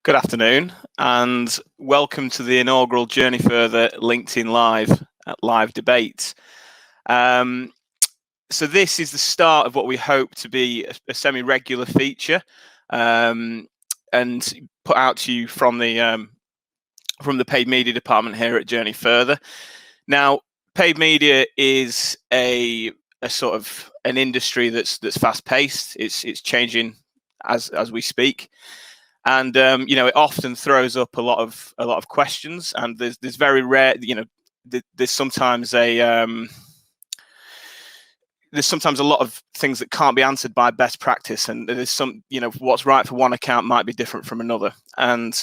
Good afternoon, and welcome to the inaugural Journey Further LinkedIn live debate. So this is the start of what we hope to be a semi-regular feature, and put out to you from the paid media department here at Journey Further. Now, paid media is a sort of an industry that's fast-paced. It's changing as we speak. And it often throws up a lot of questions, and there's very rare, there's sometimes a lot of things that can't be answered by best practice, and there's some, what's right for one account might be different from another. And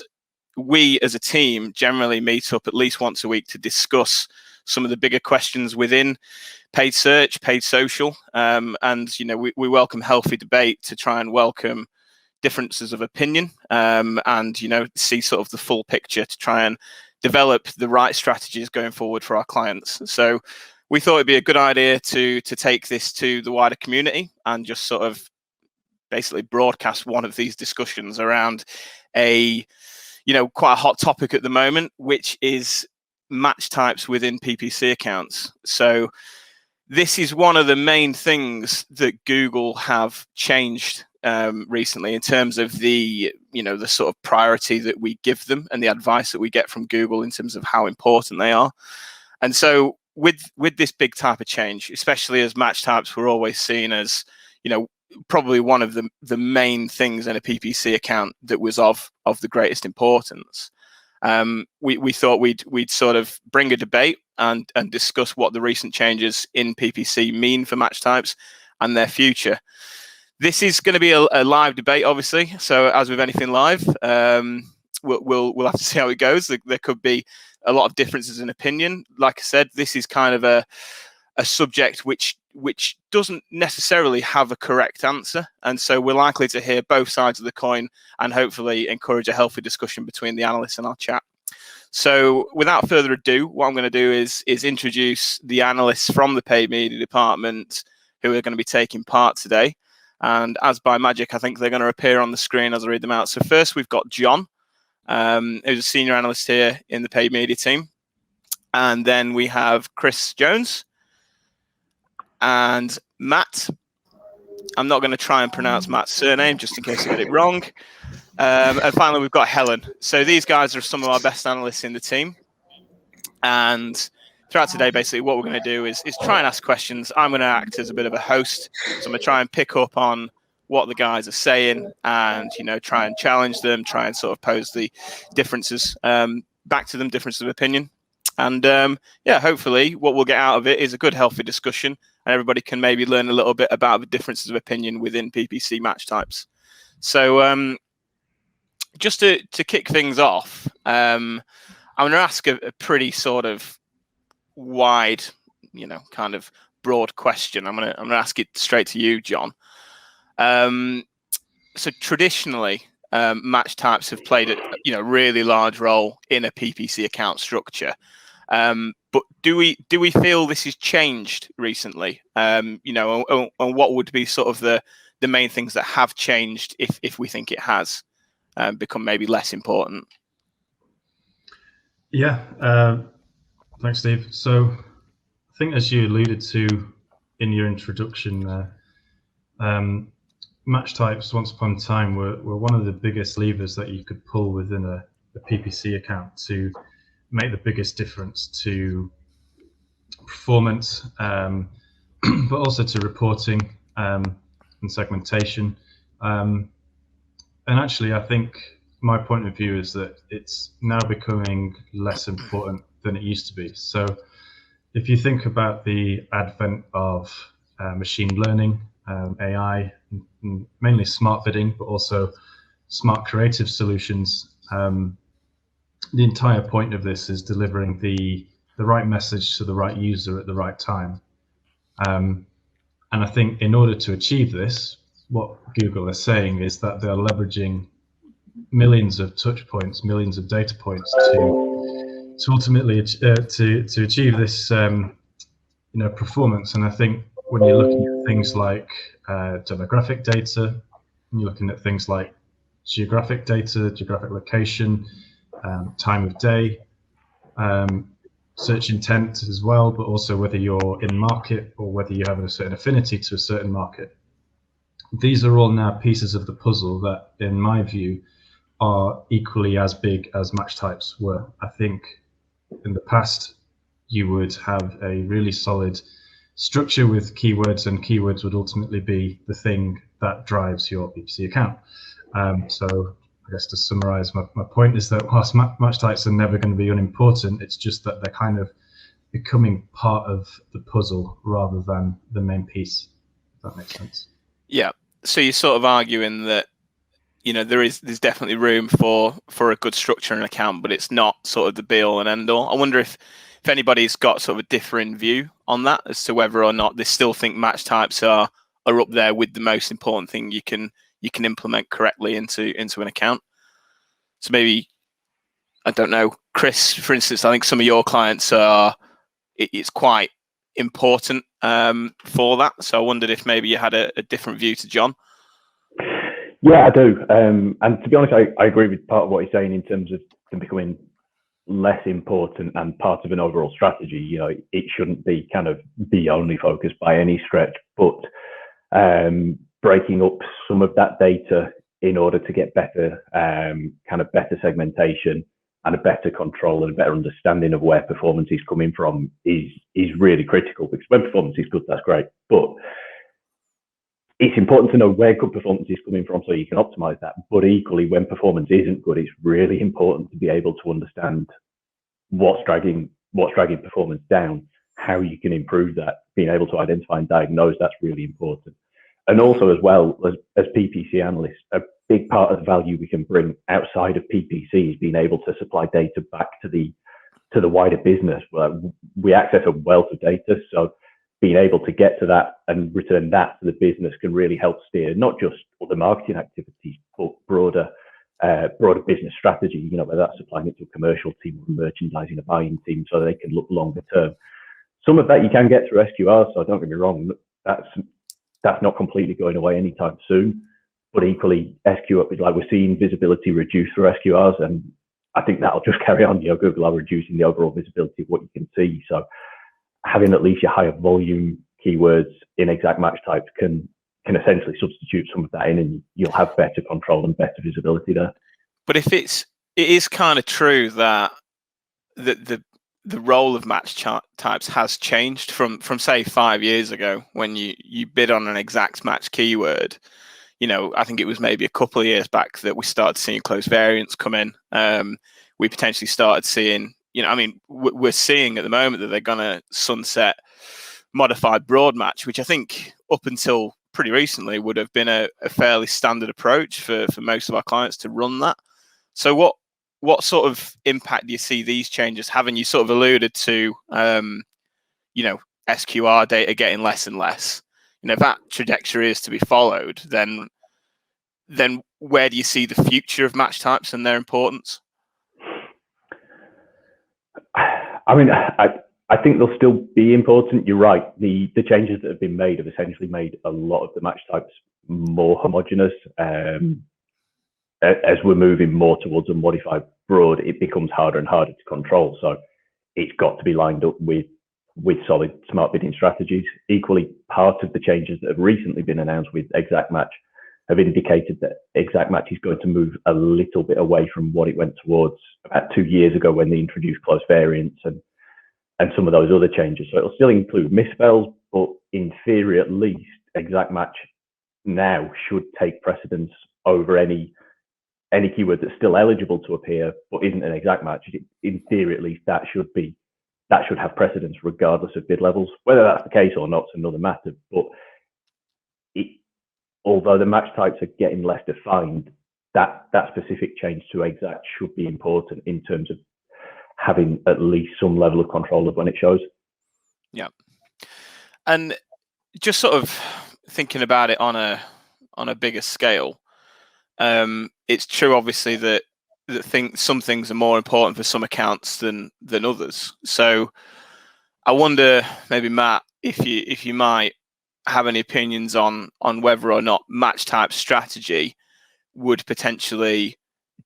we as a team generally meet up at least once a week to discuss some of the bigger questions within paid search, paid social, and we welcome healthy debate to try and welcome differences of opinion, and see sort of the full picture to try and develop the right strategies going forward for our clients. So we thought it'd be a good idea to take this to the wider community and just sort of basically broadcast one of these discussions around a quite a hot topic at the moment, which is match types within PPC accounts. So this is one of the main things that Google have changed recently in terms of the sort of priority that we give them and the advice that we get from Google in terms of how important they are. And so with this big type of change, especially as match types were always seen as probably one of the main things in a PPC account that was of the greatest importance, we thought we'd sort of bring a debate and discuss what the recent changes in PPC mean for match types and their future. This is going to be a live debate, obviously. So as with anything live, we'll have to see how it goes. There could be a lot of differences in opinion. Like I said, this is kind of a subject which doesn't necessarily have a correct answer, and so we're likely to hear both sides of the coin and hopefully encourage a healthy discussion between the analysts and our chat. So without further ado, what I'm going to do is introduce the analysts from the paid media department who are going to be taking part today. And as by magic, I think they're going to appear on the screen as I read them out. So first, we've got John, who's a senior analyst here in the paid media team. And then we have Chris Jones and Matt. I'm not going to try and pronounce Matt's surname just in case I get it wrong. And finally, we've got Helen. So these guys are some of our best analysts in the team. And throughout today, basically, what we're going to do is try and ask questions. I'm going to act as a bit of a host. So I'm going to try and pick up on what the guys are saying and, try and challenge them, try and sort of pose the differences back to them, differences of opinion. And hopefully what we'll get out of it is a good, healthy discussion, and everybody can maybe learn a little bit about the differences of opinion within PPC match types. So just to kick things off, I'm going to ask a pretty sort of wide, kind of broad question. I'm gonna ask it straight to you, John. So traditionally, match types have played a really large role in a PPC account structure. But do we feel this has changed recently? And what would be sort of the main things that have changed if we think it has become maybe less important? Yeah. Thanks, Steve. So I think, as you alluded to in your introduction, match types once upon a time were one of the biggest levers that you could pull within a PPC account to make the biggest difference to performance, but also to reporting and segmentation. And actually, I think my point of view is that it's now becoming less important than it used to be. So if you think about the advent of machine learning, AI, mainly smart bidding, but also smart creative solutions, the entire point of this is delivering the right message to the right user at the right time. And I think in order to achieve this, what Google is saying is that they're leveraging millions of touch points, millions of data points to ultimately to achieve this performance. And I think when you're looking at things like demographic data, you're looking at things like geographic data, geographic location, time of day, search intent as well, but also whether you're in market or whether you have a certain affinity to a certain market. These are all now pieces of the puzzle that, in my view, are equally as big as match types were. I think in the past, you would have a really solid structure with keywords, and keywords would ultimately be the thing that drives your PPC account. So I guess to summarize, my point is that whilst match types are never going to be unimportant, it's just that they're kind of becoming part of the puzzle rather than the main piece, if that makes sense. Yeah. So you're sort of arguing that, you know, there's definitely room for a good structure in an account, but it's not sort of the be all and end all. I wonder if anybody's got sort of a differing view on that as to whether or not they still think match types are up there with the most important thing you can implement correctly into an account. So maybe, I don't know, Chris, for instance, I think some of your clients it's quite important for that. So I wondered if maybe you had a different view to John. Yeah, I do. And to be honest, I agree with part of what he's saying in terms of them becoming less important and part of an overall strategy. You know, it shouldn't be kind of the only focus by any stretch, but breaking up some of that data in order to get better, kind of better segmentation and a better control and a better understanding of where performance is coming from is really critical, because when performance is good, that's great. But it's important to know where good performance is coming from so you can optimize that. But equally, when performance isn't good, it's really important to be able to understand what's dragging performance down, how you can improve that. Being able to identify and diagnose, that's really important. And also, as well, as PPC analysts, a big part of the value we can bring outside of PPC is being able to supply data back to the wider business. We access a wealth of data, so being able to get to that and return that to the business can really help steer not just other marketing activities, but broader business strategy. You know, whether that's supplying it to a commercial team or merchandising, a buying team, so they can look longer term. Some of that you can get through SQR, so don't get me wrong, that's not completely going away anytime soon. But equally, SQR, like we're seeing visibility reduce through SQRs, and I think that'll just carry on. You know, Google are reducing the overall visibility of what you can see. So having at least your higher volume keywords in exact match types can essentially substitute some of that in, and you'll have better control and better visibility there. But if it is kind of true that the role of match types has changed from say 5 years ago when you bid on an exact match keyword. You know, I think it was maybe a couple of years back that we started seeing close variants come in. We potentially started seeing, you know, I mean, we're seeing at the moment that they're going to sunset modified broad match, which I think up until pretty recently would have been a fairly standard approach for most of our clients to run that. So what sort of impact do you see these changes having? You sort of alluded to, you know, SQR data getting less and less. You know, if that trajectory is to be followed, then where do you see the future of match types and their importance? I mean, I think they'll still be important. You're right. The changes that have been made have essentially made a lot of the match types more homogenous. As we're moving more towards a modified broad, it becomes harder and harder to control. So it's got to be lined up with solid smart bidding strategies. Equally, part of the changes that have recently been announced with exact match have indicated that exact match is going to move a little bit away from what it went towards about 2 years ago when they introduced close variants and some of those other changes. So it'll still include misspells, but in theory, at least, exact match now should take precedence over any keyword that's still eligible to appear but isn't an exact match. In theory, at least, that should have precedence regardless of bid levels. Whether that's the case or not is another matter. But although the match types are getting less defined, that specific change to exact should be important in terms of having at least some level of control of when it shows. Yeah. And just sort of thinking about it on a bigger scale, it's true obviously that some things are more important for some accounts than others. So I wonder, maybe Matt, if you might have any opinions on whether or not match type strategy would potentially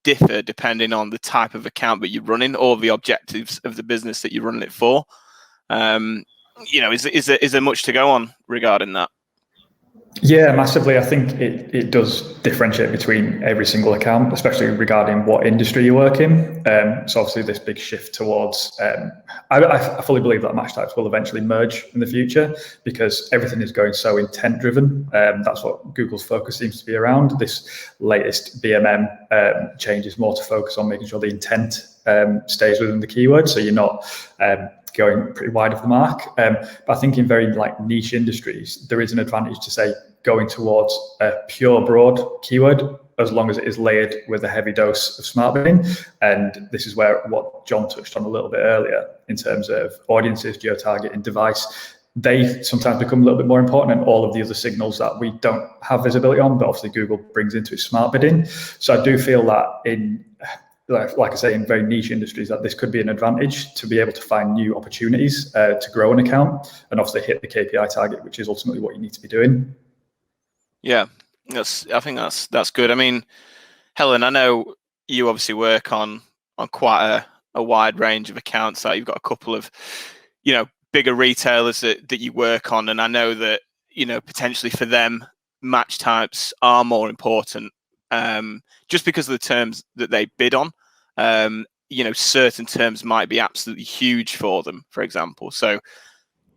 differ depending on the type of account that you're running or the objectives of the business that you're running it for. Is there much to go on regarding that? Yeah, massively. I think it does differentiate between every single account, especially regarding what industry you work in. So obviously this big shift towards, I fully believe that match types will eventually merge in the future because everything is going so intent driven. That's what Google's focus seems to be around. This latest BMM change is more to focus on making sure the intent stays within the keyword. So you're not going pretty wide of the mark. But I think in very like niche industries, there is an advantage to say going towards a pure broad keyword as long as it is layered with a heavy dose of smart bidding. And this is where what John touched on a little bit earlier in terms of audiences, geo-targeting, device, they sometimes become a little bit more important and all of the other signals that we don't have visibility on, but obviously Google brings into its smart bidding. So I do feel that in, like I say, in very niche industries, that this could be an advantage to be able to find new opportunities to grow an account and obviously hit the KPI target, which is ultimately what you need to be doing. Yeah, I think that's good. I mean, Helen, I know you obviously work on quite a wide range of accounts. Like you've got a couple of, bigger retailers that you work on, and I know that potentially for them match types are more important, just because of the terms that they bid on. Certain terms might be absolutely huge for them, for example. So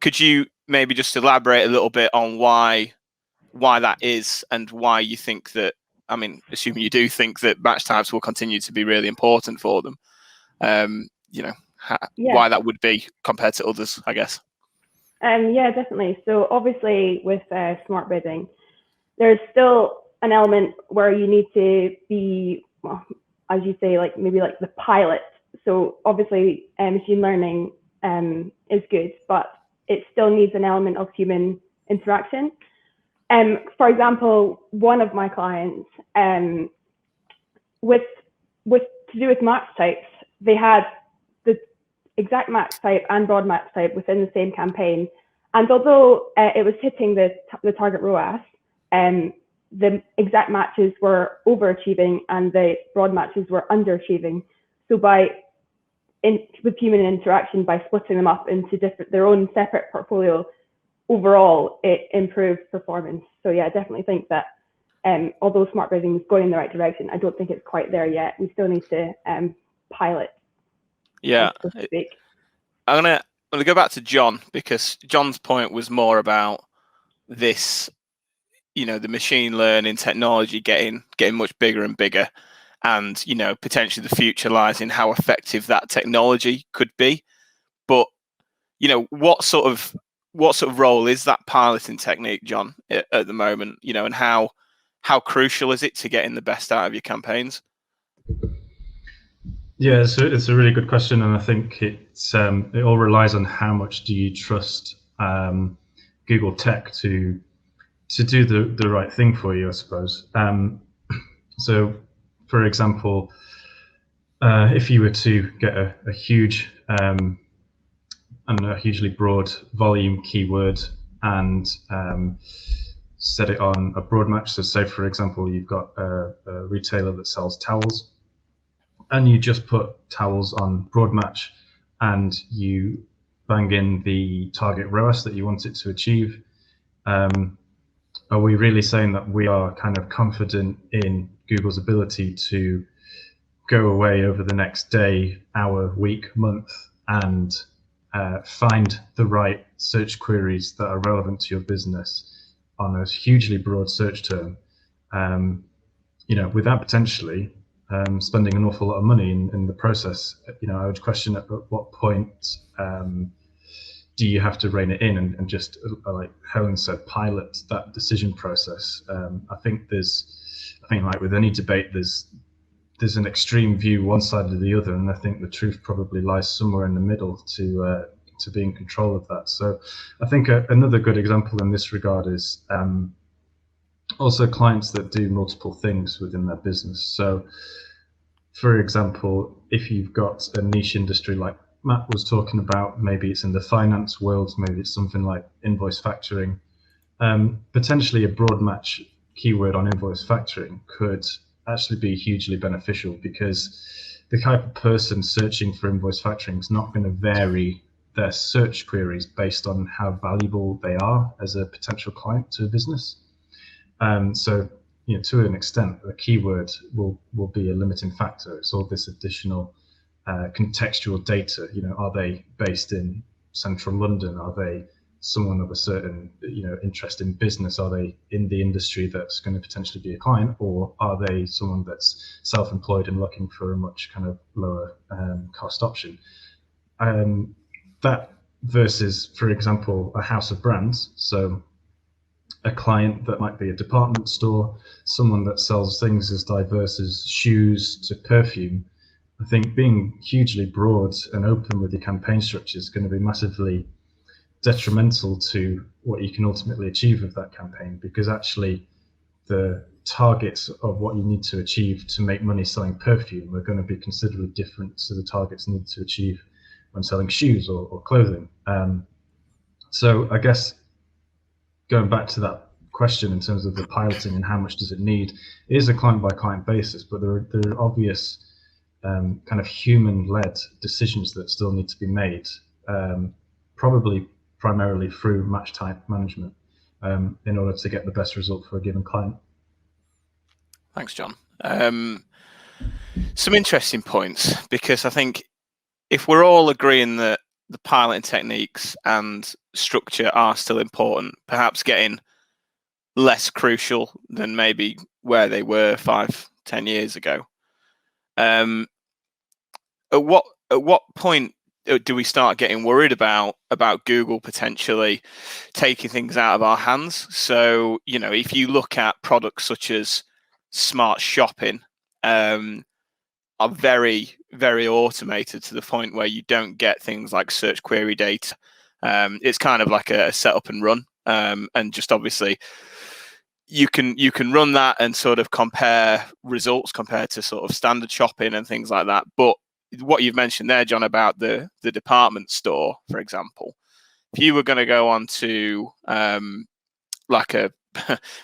could you maybe just elaborate a little bit on why that is and why you think that, I mean, assuming you do think that match types will continue to be really important for them, why that would be compared to others, I guess. Yeah, definitely. So obviously with smart bidding, there's still an element where you need to be, well, as you say, like maybe like the pilot. So obviously machine learning is good, but it still needs an element of human interaction. For example, one of my clients, with to do with match types, they had the exact match type and broad match type within the same campaign. And although it was hitting the target ROAS, the exact matches were overachieving and the broad matches were underachieving. So with human interaction, by splitting them up into their own separate portfolio, overall it improved performance. So yeah, I definitely think that although smart bidding is going in the right direction, I don't think it's quite there yet. We still need to pilot. Yeah, so to speak. I'm gonna go back to John, because John's point was more about this, the machine learning technology getting much bigger and bigger, and potentially the future lies in how effective that technology could be. But what sort of role is that piloting technique, John, at the moment? And how crucial is it to getting the best out of your campaigns? Yeah, so it's a really good question, and I think it all relies on how much do you trust Google Tech to do the right thing for you, I suppose. So, for example, if you were to get a huge and a hugely broad volume keyword and set it on a broad match, so say for example you've got a retailer that sells towels, and you just put towels on broad match and you bang in the target ROAS that you want it to achieve, are we really saying that we are kind of confident in Google's ability to go away over the next day, hour, week, month, and find the right search queries that are relevant to your business on a hugely broad search term, without potentially spending an awful lot of money in the process? I would question at what point do you have to rein it in and just, like Helen said, pilot that decision process? I think like with any debate, there's an extreme view one side or the other, and I think the truth probably lies somewhere in the middle to be in control of that. So I think another good example in this regard is also clients that do multiple things within their business. So for example, if you've got a niche industry like Matt was talking about, maybe it's in the finance world, maybe it's something like invoice factoring, potentially a broad match keyword on invoice factoring could actually be hugely beneficial, because the type of person searching for invoice factoring is not going to vary their search queries based on how valuable they are as a potential client to a business. So, to an extent, the keyword will be a limiting factor. It's all this additional contextual data. Are they based in central London? Are they someone of a certain interest in business? Are they in the industry that's going to potentially be a client, or are they someone that's self-employed and looking for a much kind of lower cost option? That versus, for example, a house of brands. So a client that might be a department store, someone that sells things as diverse as shoes to perfume. I think being hugely broad and open with your campaign structure is going to be massively detrimental to what you can ultimately achieve with that campaign, because actually the targets of what you need to achieve to make money selling perfume are going to be considerably different to the targets needed to achieve when selling shoes or clothing. So I guess going back to that question in terms of the piloting and how much does it need, it is a client by client basis, but there are obvious kind of human-led decisions that still need to be made, probably primarily through match type management, in order to get the best result for a given client. Thanks, John. Some interesting points, because I think if we're all agreeing that the piloting techniques and structure are still important, perhaps getting less crucial than maybe where they were 5-10 years ago. At what point do we start getting worried about Google potentially taking things out of our hands? So, if you look at products such as smart shopping, are very, very automated to the point where you don't get things like search query data. It's kind of like a set up and run, and just obviously you can run that and sort of compare results compared to sort of standard shopping and things like that. But what you've mentioned there, John, about the department store, for example, if you were going to go on to like a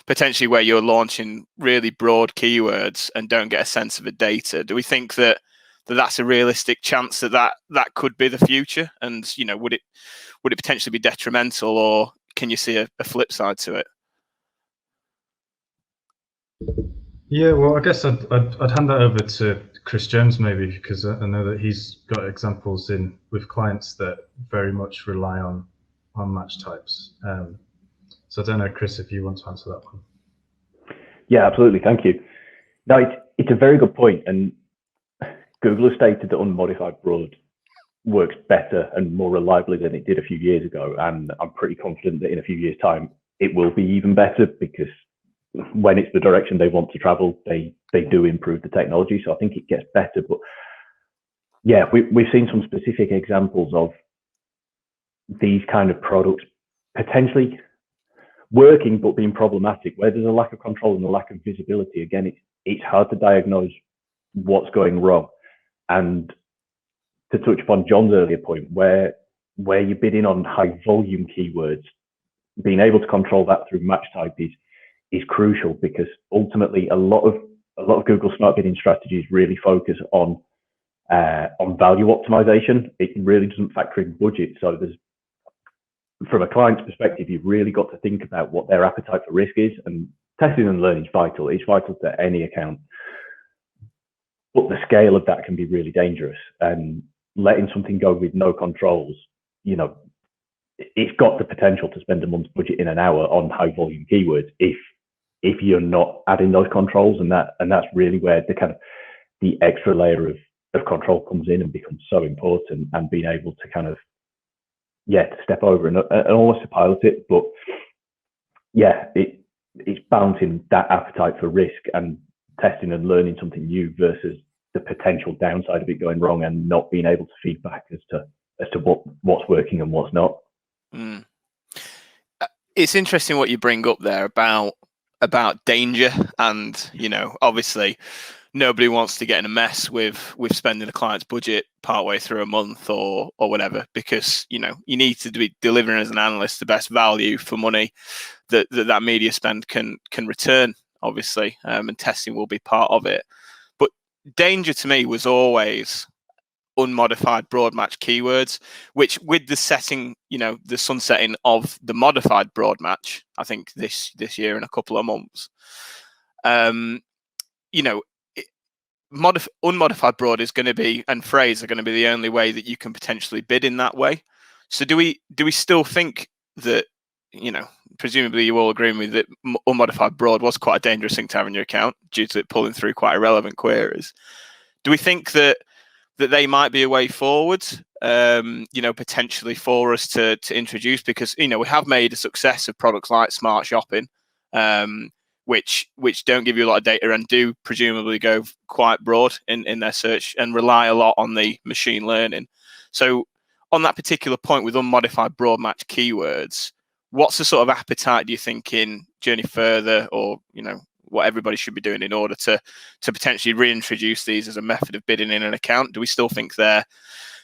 potentially where you're launching really broad keywords and don't get a sense of the data, do we think that that's a realistic chance that could be the future? And would it potentially be detrimental, or can you see a flip side to it? Yeah, well, I guess I'd hand that over to Chris Jones maybe, because I know that he's got examples with clients that very much rely on match types. So I don't know, Chris, if you want to answer that one. Yeah, absolutely. Thank you. No, it's a very good point. And Google has stated that unmodified broad works better and more reliably than it did a few years ago. And I'm pretty confident that in a few years' time, it will be even better, because when it's the direction they want to travel, they do improve the technology. So I think it gets better. But yeah, we've seen some specific examples of these kind of products potentially working but being problematic, where there's a lack of control and a lack of visibility. Again, it's hard to diagnose what's going wrong. And to touch upon John's earlier point, where you're bidding on high volume keywords, being able to control that through match type is crucial, because ultimately a lot of Google smart bidding strategies really focus on value optimization. It really doesn't factor in budget. So from a client's perspective, you've really got to think about what their appetite for risk is, and testing and learning is vital. It's vital to any account, but the scale of that can be really dangerous. And letting something go with no controls, it's got the potential to spend a month's budget in an hour on high volume keywords if you're not adding those controls. And that's really where the extra layer of control comes in and becomes so important, and being able to kind of to step over and almost to pilot it. But yeah, it's balancing that appetite for risk and testing and learning something new versus the potential downside of it going wrong and not being able to feedback as to what's working and what's not. It's interesting what you bring up there about danger, and obviously nobody wants to get in a mess with spending a client's budget partway through a month or whatever, because you need to be delivering as an analyst the best value for money that media spend can return. obviously, and testing will be part of it. But danger to me was always unmodified broad match keywords, which with the setting, the sunsetting of the modified broad match, I think this year in a couple of months, unmodified broad is going to be, and phrase are going to be the only way that you can potentially bid in that way. So do we still think that, presumably you all agree with me that unmodified broad was quite a dangerous thing to have in your account due to it pulling through quite irrelevant queries? Do we think that they might be a way forward, potentially for us to introduce? Because, we have made a success of products like Smart Shopping, which don't give you a lot of data and do presumably go quite broad in their search and rely a lot on the machine learning. So on that particular point with unmodified broad match keywords, what's the sort of appetite, do you think, in journey further, or, what everybody should be doing in order to potentially reintroduce these as a method of bidding in an account? Do we still think they're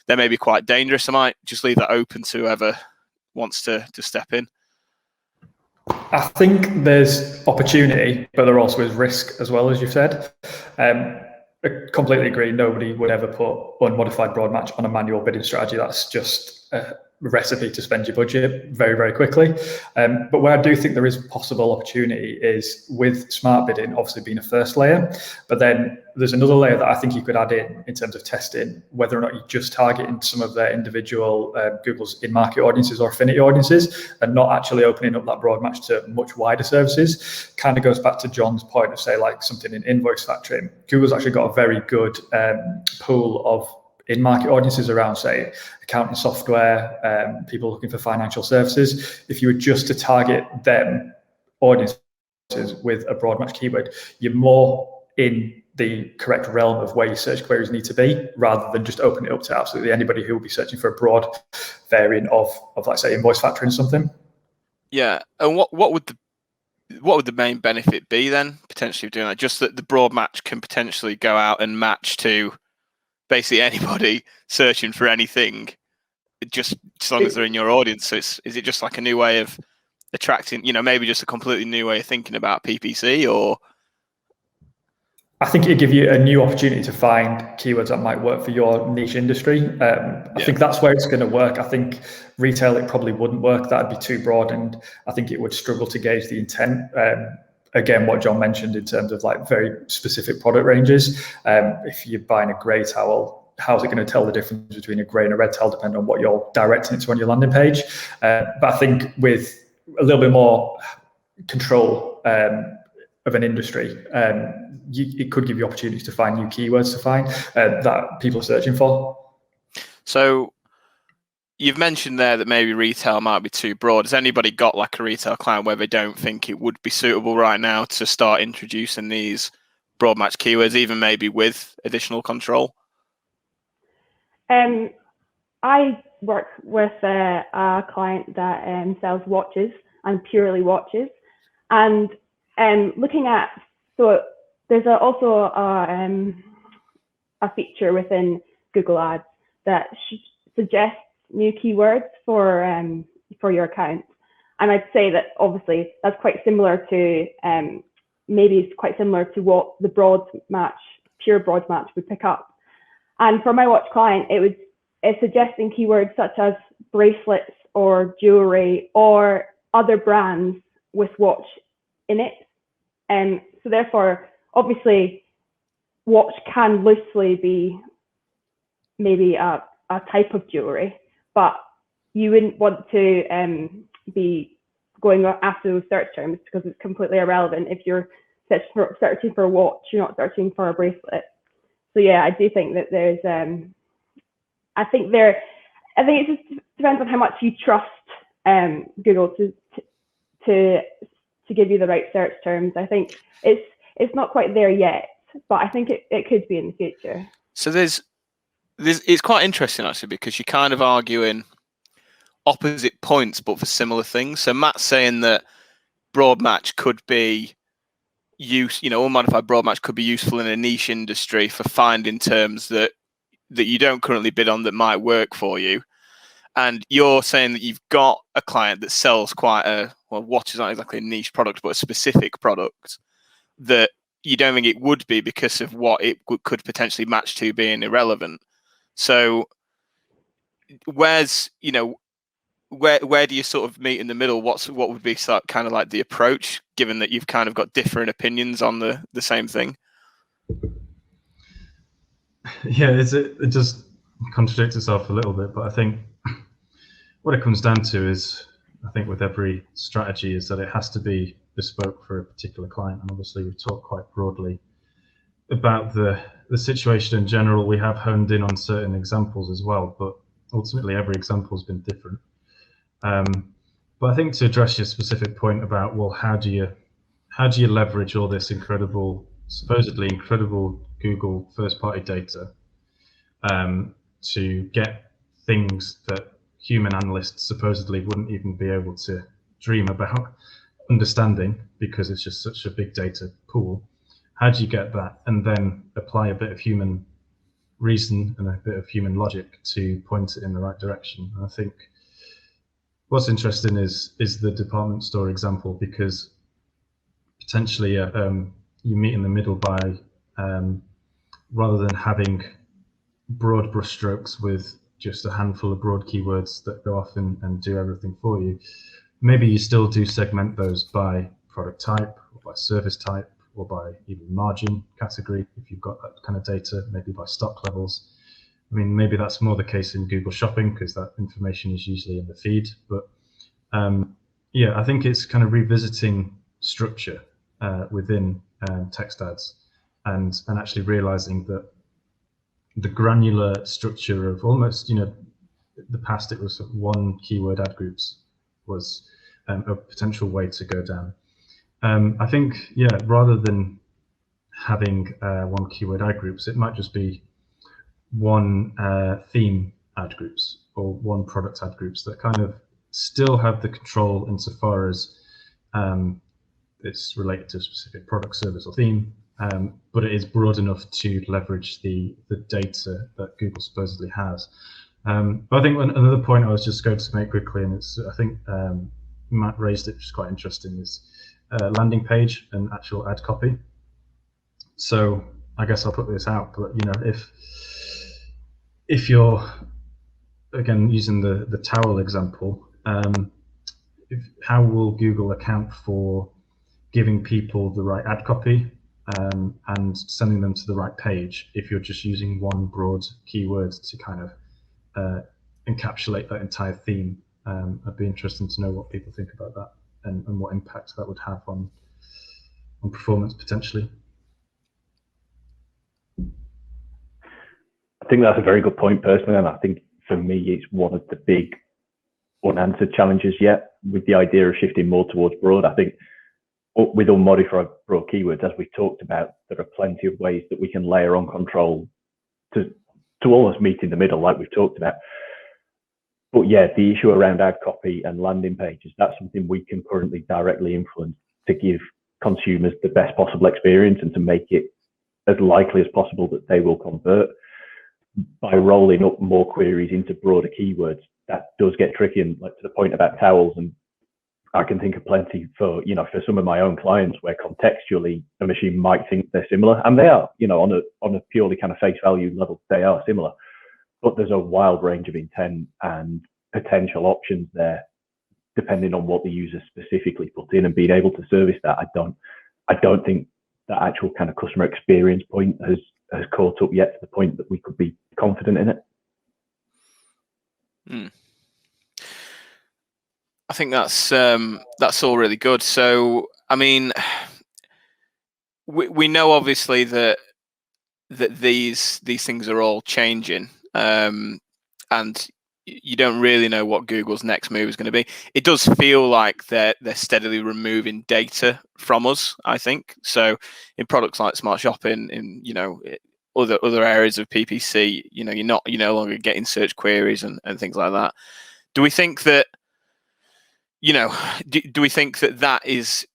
maybe quite dangerous? I might just leave that open to whoever wants to step in. I think there's opportunity, but there also is risk as well, as you've said. I completely agree. Nobody would ever put unmodified broad match on a manual bidding strategy. That's just a recipe to spend your budget very, very quickly. But where I do think there is possible opportunity is with smart bidding, obviously being a first layer, but then there's another layer that I think you could add in terms of testing, whether or not you're just targeting some of their individual Google's in-market audiences or affinity audiences and not actually opening up that broad match to much wider services. Kind of goes back to John's point of, say, like something in invoice factoring. Google's actually got a very good pool of in-market audiences around, say, accounting software, people looking for financial services. If you were just to target them audiences with a broad match keyword, you're more in the correct realm of where your search queries need to be, rather than just open it up to absolutely anybody who will be searching for a broad variant of like, say, invoice factoring something. Yeah, and what would the main benefit be then, potentially, of doing that? Just that the broad match can potentially go out and match to basically anybody searching for anything, just as long as they're in your audience. So is it just like a new way of attracting, maybe just a completely new way of thinking about PPC? Or I think it'd give you a new opportunity to find keywords that might work for your niche industry. I think that's where it's going to work. I think retail, it probably wouldn't work. That'd be too broad, and I think it would struggle to gauge the intent. Again, what John mentioned in terms of like very specific product ranges. If you're buying a grey towel, how's it going to tell the difference between a grey and a red towel, depending on what you're directing it to on your landing page? But I think with a little bit more control of an industry, it could give you opportunities to find new keywords to find that people are searching for. So you've mentioned there that maybe retail might be too broad. Has anybody got like a retail client where they don't think it would be suitable right now to start introducing these broad match keywords, even maybe with additional control? I work with a client that sells watches and purely watches, and looking at, so there's also a feature within Google Ads that suggests new keywords for your account, and I'd say that obviously that's quite similar to maybe it's quite similar to what the pure broad match would pick up. And for my watch client, it's suggesting keywords such as bracelets or jewelry or other brands with watch in it. And so therefore, obviously, watch can loosely be maybe a type of jewelry, but you wouldn't want to be going after those search terms because it's completely irrelevant. If you're searching for a watch, you're not searching for a bracelet. So yeah, I do think that there's, I think it just depends on how much you trust Google to give you the right search terms. I think it's not quite there yet, but I think it could be in the future. So it's quite interesting actually, because you're kind of arguing opposite points but for similar things. So Matt's saying that broad match could be unmodified broad match could be useful in a niche industry for finding terms that you don't currently bid on that might work for you. And you're saying that you've got a client that sells quite watch is not exactly a niche product, but a specific product, that you don't think it would be because of what it could potentially match to being irrelevant. So where's, you know, where do you sort of meet in the middle? What would be kind of like the approach, given that you've kind of got different opinions on the same thing? Yeah, it just contradicts itself a little bit, but I think what it comes down to is, I think with every strategy, is that it has to be bespoke for a particular client. And obviously we've talked quite broadly about the situation in general. We have honed in on certain examples as well, but ultimately every example has been different. But I think to address your specific point about, well, how do you leverage all this supposedly incredible Google first-party data to get things that human analysts supposedly wouldn't even be able to dream about understanding, because it's just such a big data pool. How do you get that and then apply a bit of human reason and a bit of human logic to point it in the right direction? And I think what's interesting is the department store example, because potentially you meet in the middle by rather than having broad brushstrokes with just a handful of broad keywords that go off and do everything for you. Maybe you still do segment those by product type or by service type or by even margin category if you've got that kind of data, maybe by stock levels. I mean, maybe that's more the case in Google Shopping because that information is usually in the feed. But yeah, I think it's kind of revisiting structure within text ads and actually realizing that the granular structure of almost, the past it was one keyword ad groups was a potential way to go down. I think, yeah, rather than having one keyword ad groups, it might just be one theme ad groups or one product ad groups that kind of still have the control insofar as it's related to a specific product, service, or theme, but it is broad enough to leverage the data that Google supposedly has. But I think another point I was just going to make quickly, and it's, I think Matt raised it, which is quite interesting, is landing page and actual ad copy. So I guess I'll put this out, but if you're, again, using the towel example, how will Google account for giving people the right ad copy and sending them to the right page if you're just using one broad keyword to kind of encapsulate that entire theme? I'd be interested to know what people think about that and what impact that would have on performance potentially. I think that's a very good point personally, and I think for me it's one of the big unanswered challenges yet with the idea of shifting more towards broad. I think with unmodified broad keywords, as we talked about, there are plenty of ways that we can layer on control to almost meet in the middle, like we've talked about. But yeah, the issue around ad copy and landing pages, that's something we can currently directly influence to give consumers the best possible experience and to make it as likely as possible that they will convert. By rolling up more queries into broader keywords, that does get tricky. And like to the point about towels, and I can think of plenty for some of my own clients where contextually a machine might think they're similar, and they are, on a purely kind of face value level, they are similar. But there's a wild range of intent and potential options there, depending on what the user specifically put in, and being able to service that. I don't think that actual kind of customer experience point has caught up yet to the point that we could be confident in it. I think that's all really good. So, I mean, we know obviously that these things are all changing, and you don't really know what Google's next move is going to be. It does feel like they're steadily removing data from us, I think. So in products like Smart Shopping, in other areas of PPC, you're no longer getting search queries and things like that. Do we think that do we think that is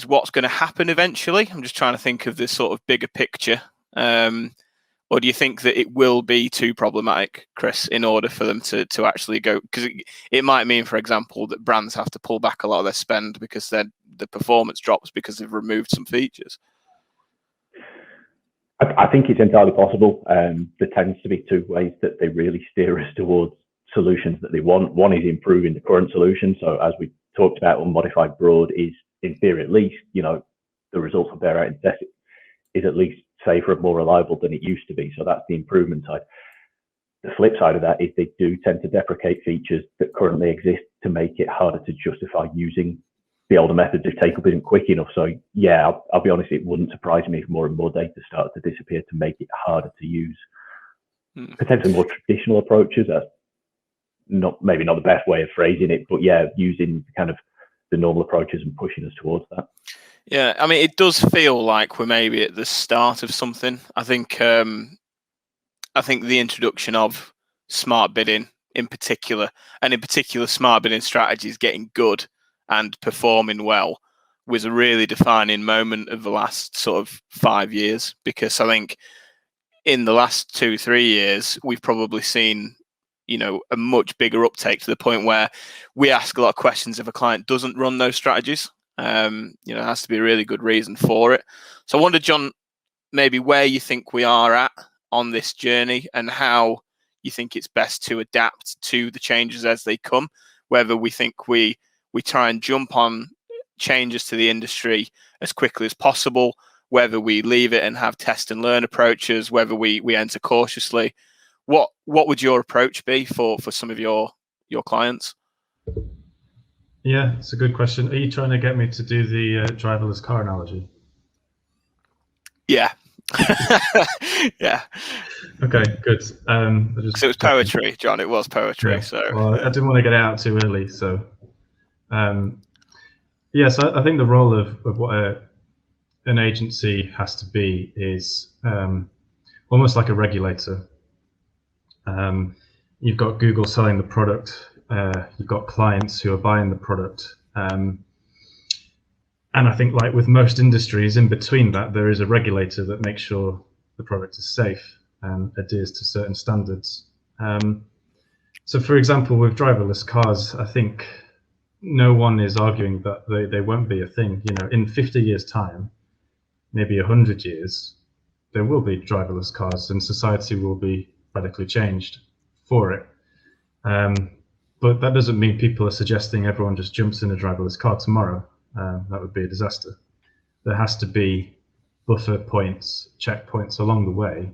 what's going to happen eventually? I'm just trying to think of this sort of bigger picture. Or do you think that it will be too problematic, Chris, in order for them to actually go? Because it might mean, for example, that brands have to pull back a lot of their spend because then the performance drops because they've removed some features. I think it's entirely possible. There tends to be two ways that they really steer us towards solutions that they want. One is improving the current solution. So as we talked about, unmodified broad is, in theory at least, the results will bear out in test, is at least safer and more reliable than it used to be. So that's the improvement side. The flip side of that is they do tend to deprecate features that currently exist to make it harder to justify using the older methods if take-up isn't quick enough. So yeah, I'll be honest, it wouldn't surprise me if more and more data started to disappear to make it harder to use potentially more traditional approaches. That's maybe not the best way of phrasing it, but yeah, using kind of the normal approaches and pushing us towards that. Yeah, I mean, it does feel like we're maybe at the start of something. I think the introduction of smart bidding in particular, and in particular smart bidding strategies getting good and performing well, was a really defining moment of the last sort of 5 years. Because I think in the last 2-3 years, we've probably seen, a much bigger uptake to the point where we ask a lot of questions if a client doesn't run those strategies. There has to be a really good reason for it. So I wonder, John, maybe where you think we are at on this journey and how you think it's best to adapt to the changes as they come, whether we think we try and jump on changes to the industry as quickly as possible, whether we leave it and have test and learn approaches, whether we enter cautiously. What would your approach be for some of your clients? Yeah, it's a good question. Are you trying to get me to do the driverless car analogy? Yeah. Yeah. Okay, good. So it was poetry, John. It was poetry. Yeah. So well, I didn't want to get it out too early. So, so I think the role of what an agency has to be is almost like a regulator. You've got Google selling the product. You've got clients who are buying the product. And I think, like with most industries, in between that, there is a regulator that makes sure the product is safe and adheres to certain standards. So, for example, with driverless cars, I think no one is arguing that they won't be a thing. In 50 years' time, maybe 100 years, there will be driverless cars and society will be radically changed for it. But that doesn't mean people are suggesting everyone just jumps in a driverless car tomorrow. That would be a disaster. There has to be buffer points, checkpoints along the way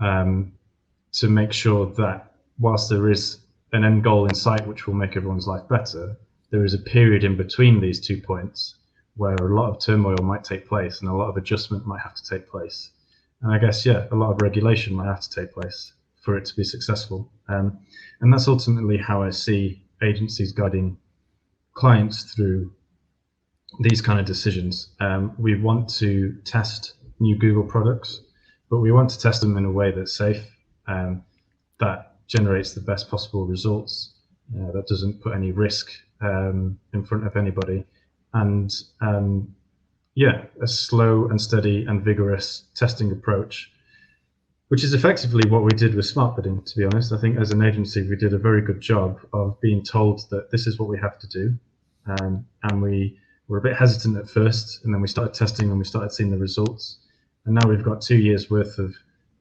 to make sure that whilst there is an end goal in sight which will make everyone's life better, there is a period in between these 2 points where a lot of turmoil might take place and a lot of adjustment might have to take place. And I guess, a lot of regulation might have to take place for it to be successful. And that's ultimately how I see agencies guiding clients through these kind of decisions. We want to test new Google products, but we want to test them in a way that's safe, that generates the best possible results, that doesn't put any risk in front of anybody. And a slow and steady and vigorous testing approach, which is effectively what we did with smart bidding, to be honest. I think as an agency, we did a very good job of being told that this is what we have to do. And we were a bit hesitant at first, and then we started testing and we started seeing the results. And now we've got 2 years worth of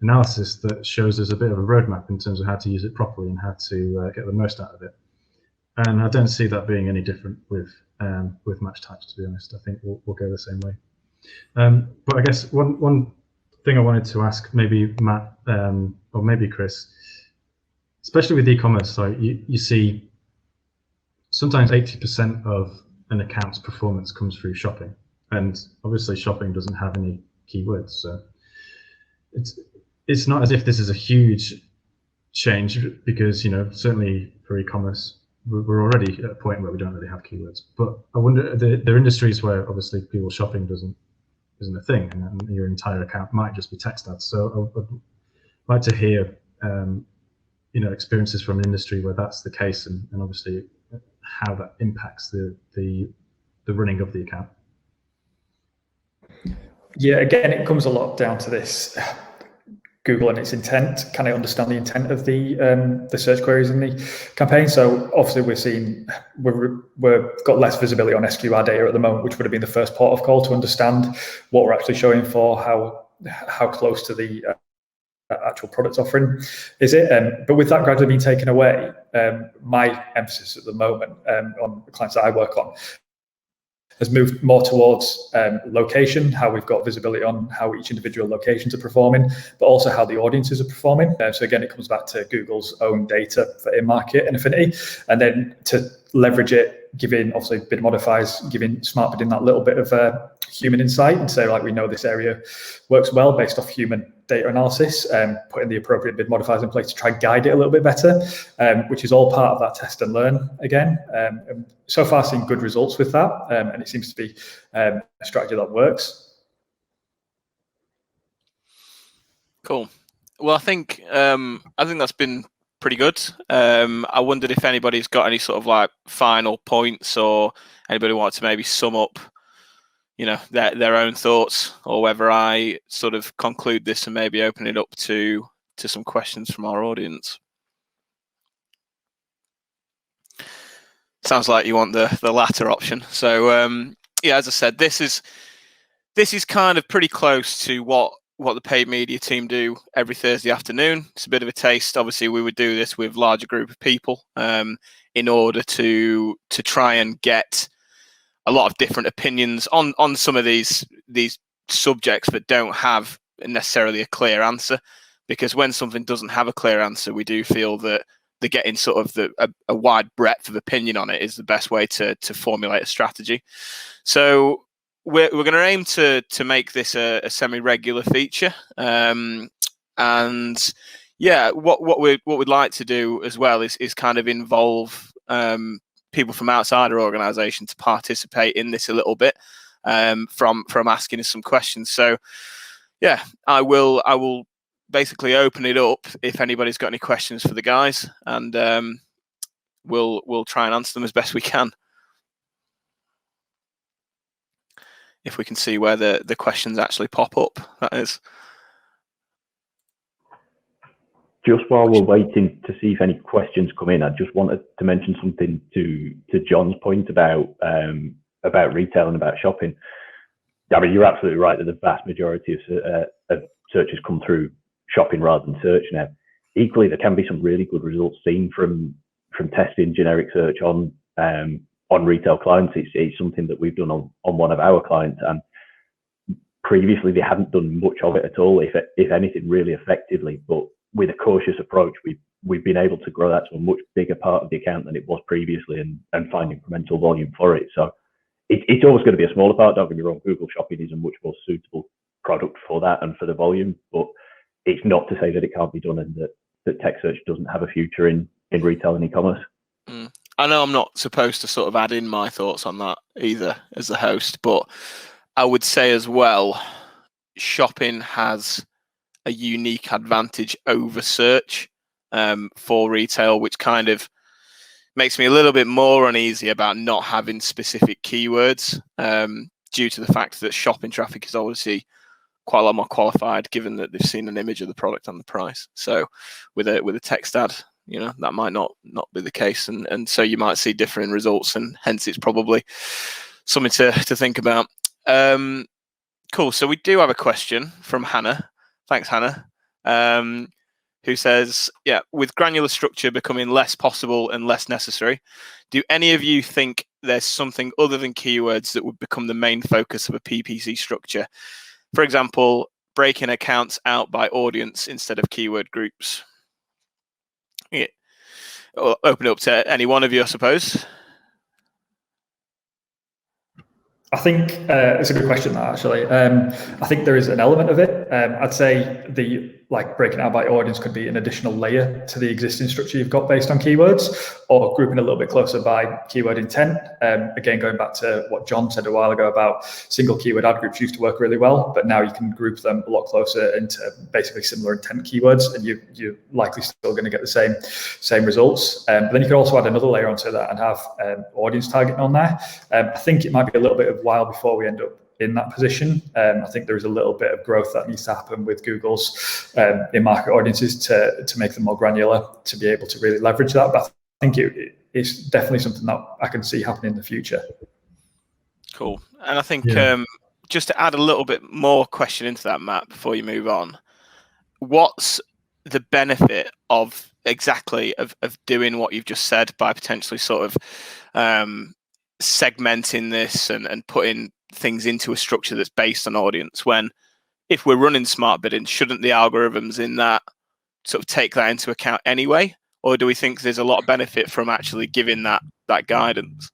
analysis that shows us a bit of a roadmap in terms of how to use it properly and how to get the most out of it. And I don't see that being any different with match types, to be honest. I think we'll go the same way. But I guess one thing I wanted to ask, maybe Matt or maybe Chris, especially with e-commerce, so you see sometimes 80% of an account's performance comes through shopping, and obviously shopping doesn't have any keywords, so it's not as if this is a huge change, because certainly for e-commerce we're already at a point where we don't really have keywords. But I wonder, there are industries where obviously people shopping isn't a thing, and your entire account might just be text ads. So I'd like to hear experiences from an industry where that's the case, and obviously how that impacts the running of the account. Yeah, again, it comes a lot down to this. Google and its intent. Can I understand the intent of the search queries in the campaign? So obviously we've got less visibility on SQR data at the moment, which would have been the first port of call to understand what we're actually showing for, how close to the actual product offering is it. But with that gradually being taken away, my emphasis at the moment on the clients that I work on has moved more towards location, how we've got visibility on how each individual locations are performing, but also how the audiences are performing. So again, it comes back to Google's own data for in-market and affinity, and then to leverage it, giving obviously bid modifiers, giving smart bidding that little bit of human insight and say, like, we know this area works well based off human data analysis, putting the appropriate bid modifiers in place to try and guide it a little bit better, which is all part of that test and learn again. And so far seeing good results with that, and it seems to be a strategy that works. Cool. Well, I think that's been pretty good. I wondered if anybody's got any sort of like final points, or anybody wants to maybe sum up, you know, their own thoughts, or whether I sort of conclude this and maybe open it up to some questions from our audience. Sounds like you want the latter option. So yeah, as I said, this is kind of pretty close to what the paid media team do every Thursday afternoon. It's a bit of a taste. Obviously, we would do this with a larger group of people in order to try and get a lot of different opinions on some of these subjects that don't have necessarily a clear answer. Because when something doesn't have a clear answer, we do feel that the getting sort of a wide breadth of opinion on it is the best way to formulate a strategy. So we're going to aim to make this a semi-regular feature, and yeah, what we'd like to do as well is kind of involve people from outside our organisation to participate in this a little bit, from asking us some questions. So yeah, I will basically open it up if anybody's got any questions for the guys, and we'll try and answer them as best we can. If we can see where the questions actually pop up, that is. Just while we're waiting to see if any questions come in, I just wanted to mention something to John's point about retail and about shopping. I mean, you're absolutely right that the vast majority of searches come through shopping rather than search now. Equally, there can be some really good results seen from testing generic search on retail clients. It's something that we've done on one of our clients, and previously they hadn't done much of it at all, if anything, really effectively. But with a cautious approach, we've been able to grow that to a much bigger part of the account than it was previously, and find incremental volume for it. So it's always going to be a smaller part. Don't get me wrong, Google Shopping is a much more suitable product for that and for the volume, but it's not to say that it can't be done and that tech search doesn't have a future in retail and e-commerce. I know I'm not supposed to sort of add in my thoughts on that either as the host, but I would say as well, shopping has a unique advantage over search for retail, which kind of makes me a little bit more uneasy about not having specific keywords, due to the fact that shopping traffic is obviously quite a lot more qualified, given that they've seen an image of the product and the price. So with a text ad, you know, that might not be the case, and so you might see differing results, and hence it's probably something to think about. Cool. So we do have a question from Hannah. Thanks, Hannah. Who says, yeah, with granular structure becoming less possible and less necessary, do any of you think there's something other than keywords that would become the main focus of a PPC structure? For example, breaking accounts out by audience instead of keyword groups. Yeah. I'll open it up to any one of you, I suppose. I think it's a good question, that actually. I think there is an element of it. I'd say breaking out by audience could be an additional layer to the existing structure you've got based on keywords, or grouping a little bit closer by keyword intent. Again, going back to what John said a while ago about single keyword ad groups used to work really well, but now you can group them a lot closer into basically similar intent keywords, and you're likely still going to get the same results. But then you could also add another layer onto that and have audience targeting on there. I think it might be a little bit of a while before we end up in that position. I think there is a little bit of growth that needs to happen with Google's in-market audiences to make them more granular, to be able to really leverage that. But I think it's definitely something that I can see happening in the future. Cool. And I think just to add a little bit more question into that, Matt, before you move on, what's the benefit of doing what you've just said by potentially sort of segmenting this and putting things into a structure that's based on audience, when if we're running smart bidding, shouldn't the algorithms in that sort of take that into account anyway? Or do we think there's a lot of benefit from actually giving that guidance?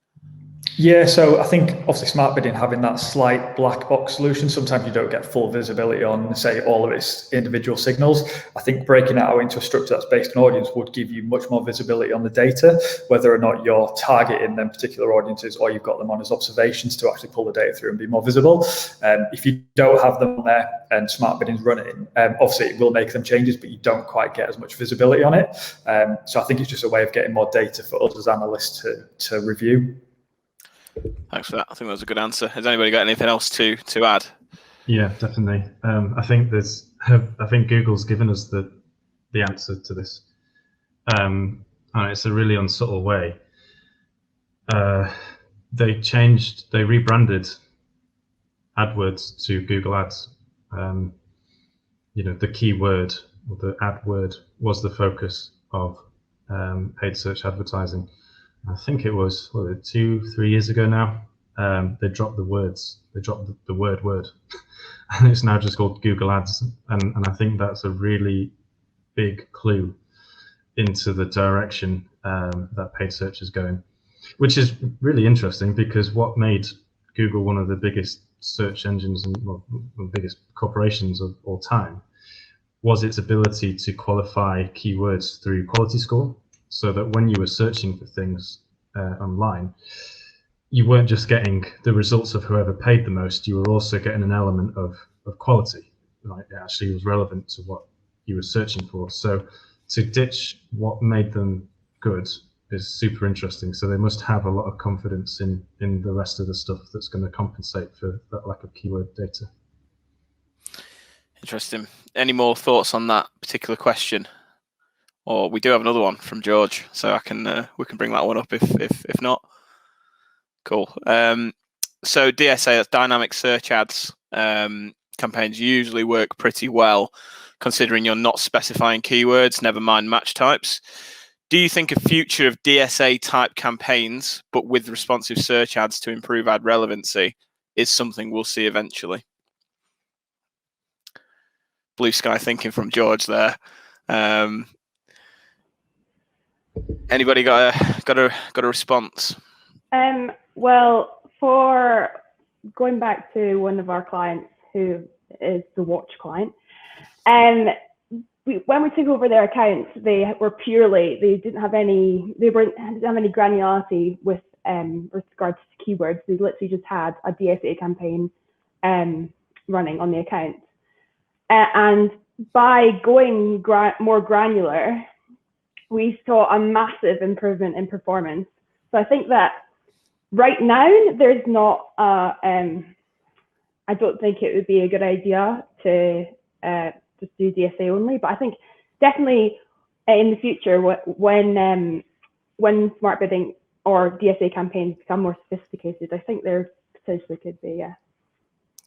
Yeah, so I think obviously smart bidding having that slight black box solution, sometimes you don't get full visibility on, say, all of its individual signals. I think breaking that out into a structure that's based on audience would give you much more visibility on the data, whether or not you're targeting them particular audiences or you've got them on as observations to actually pull the data through and be more visible. If you don't have them there and smart bidding's running, obviously it will make them changes, but you don't quite get as much visibility on it. So I think it's just a way of getting more data for us as analysts to review. Thanks for that. I think that was a good answer. Has anybody got anything else to add? Yeah, definitely. I think Google's given us the answer to this. And it's a really unsubtle way. They rebranded AdWords to Google Ads. The keyword or the ad word was the focus of paid search advertising. I think it was 2-3 years ago now. They dropped the words. They dropped the word, and it's now just called Google Ads. And I think that's a really big clue into the direction that paid search is going, which is really interesting, because what made Google one of the biggest search engines and one of the biggest corporations of all time was its ability to qualify keywords through quality score. So that when you were searching for things online, you weren't just getting the results of whoever paid the most, you were also getting an element of quality. Like, it actually was relevant to what you were searching for. So to ditch what made them good is super interesting. So they must have a lot of confidence in the rest of the stuff that's going to compensate for that lack of keyword data. Interesting. Any more thoughts on that particular question? Or we do have another one from George, so we can bring that one up if not. Cool. So DSA, that's dynamic search ads, campaigns usually work pretty well, considering you're not specifying keywords, never mind match types. Do you think a future of DSA type campaigns, but with responsive search ads to improve ad relevancy, is something we'll see eventually? Blue sky thinking from George there. Anybody got a response? Well, for going back to one of our clients who is the watch client, when we took over their accounts, they didn't have any granularity with regards to keywords. They literally just had a DSA campaign running on the account, and by going more granular, we saw a massive improvement in performance. So I think that right now there's not I don't think it would be a good idea to just do DSA only, but I think definitely in the future when smart bidding or DSA campaigns become more sophisticated, I think there potentially could be, yeah.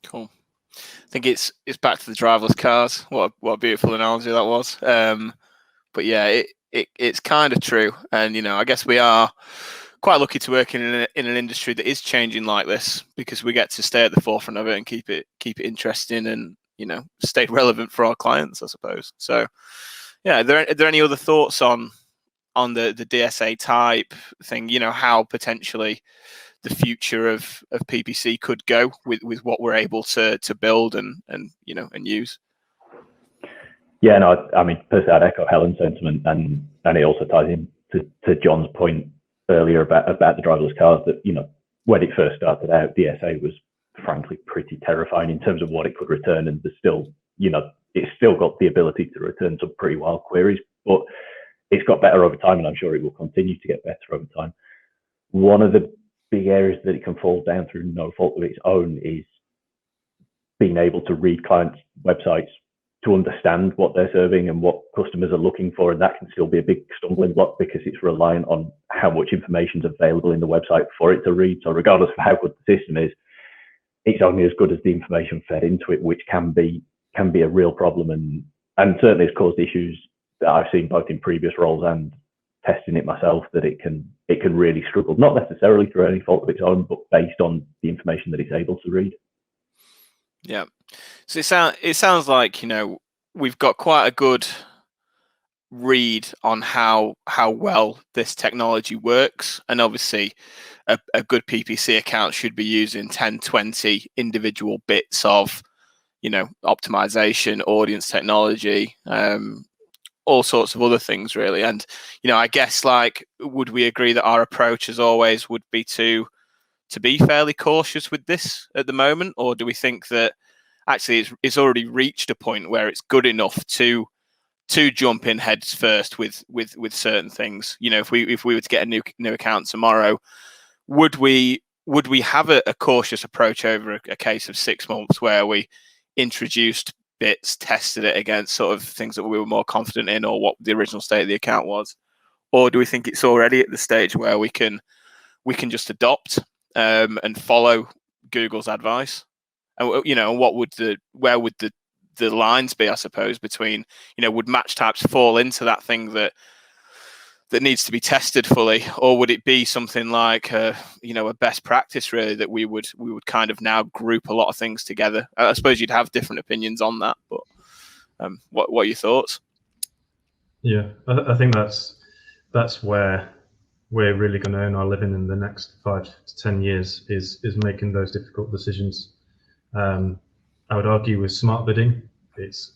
Cool. I think it's back to the driverless cars. What a beautiful analogy that was. But yeah, it's kind of true, and I guess we are quite lucky to work in an industry that is changing like this, because we get to stay at the forefront of it and keep it interesting and stay relevant for our clients, I suppose. So yeah, are there any other thoughts on the DSA type thing? How potentially the future of PPC could go with what we're able to build and use. Yeah, no, I mean, personally, I'd echo Helen's sentiment, and it also ties in to John's point earlier about the driverless cars, that, when it first started out, DSA was frankly pretty terrifying in terms of what it could return, and there's still, it's still got the ability to return some pretty wild queries, but it's got better over time, and I'm sure it will continue to get better over time. One of the big areas that it can fall down through no fault of its own is being able to read clients' websites to understand what they're serving and what customers are looking for. And that can still be a big stumbling block because it's reliant on how much information is available in the website for it to read. So regardless of how good the system is, it's only as good as the information fed into it, which can be a real problem, and certainly has caused issues that I've seen both in previous roles and testing it myself, that it can really struggle, not necessarily through any fault of its own, but based on the information that it's able to read. Yeah. So it sounds like, you know, we've got quite a good read on how well this technology works, and obviously a good PPC account should be using 10, 20 individual bits of, you know, optimization, audience technology, all sorts of other things really. And, you know, I guess, like, would we agree that our approach as always would be to be fairly cautious with this at the moment, or do we think that actually it's already reached a point where it's good enough to jump in heads first with certain things? You know, if we were to get a new account tomorrow, would we have a cautious approach over a case of 6 months where we introduced bits, tested it against sort of things that we were more confident in, or what the original state of the account was? Or do we think it's already at the stage where we can just adopt and follow Google's advice? And, you know, where would the lines be, I suppose, between, you know, would match types fall into that thing that needs to be tested fully, or would it be something like you know, a best practice really, that we would kind of now group a lot of things together? I suppose you'd have different opinions on that, but what are your thoughts? Yeah, I think that's where we're really going to earn our living in the next 5 to 10 years, is making those difficult decisions. I would argue with smart bidding, it's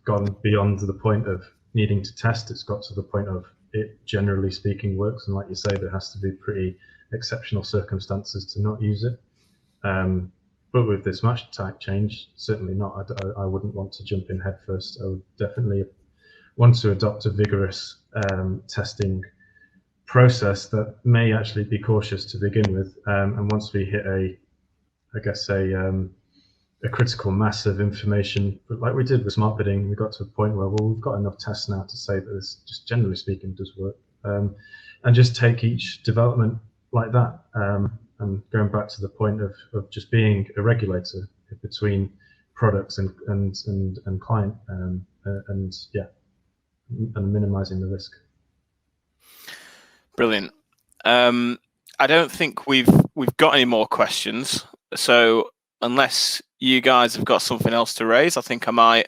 gone beyond the point of needing to test. It's got to the point of it generally speaking works, and like you say, there has to be pretty exceptional circumstances to not use it. But with this match type change, certainly not. I wouldn't want to jump in head first. I would definitely want to adopt a vigorous testing process that may actually be cautious to begin with, and once we hit a critical mass of information, but like we did with smart bidding, we got to a point where, well, we've got enough tests now to say that this, just generally speaking, does work, and just take each development like that, and going back to the point of just being a regulator between products and client, and minimizing the risk. Brilliant. I don't think we've got any more questions, so unless you guys have got something else to raise, I think I might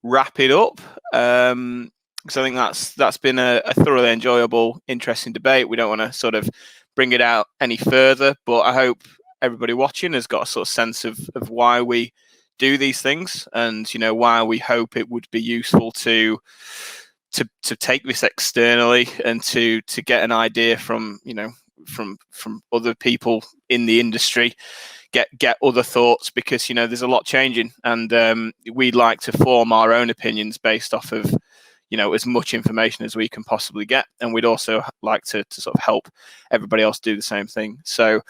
wrap it up. Because I think that's been a thoroughly enjoyable, interesting debate. We don't want to sort of bring it out any further, but I hope everybody watching has got a sort of sense of why we do these things, and, you know, why we hope it would be useful to take this externally and to get an idea from, you know, from other people in the industry, get other thoughts, because, you know, there's a lot changing, and we'd like to form our own opinions based off of, you know, as much information as we can possibly get, and we'd also like to sort of help everybody else do the same thing. So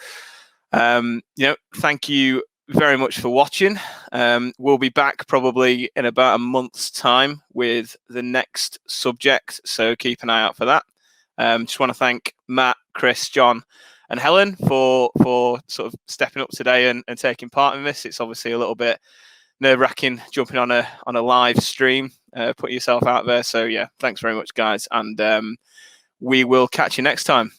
you know, thank you very much for watching. We'll be back probably in about a month's time with the next subject, so keep an eye out for that. Just want to thank Matt, Chris, John and Helen for sort of stepping up today and taking part in this. It's obviously a little bit nerve-wracking jumping on a live stream, putting yourself out there. So yeah, thanks very much, guys, and we will catch you next time.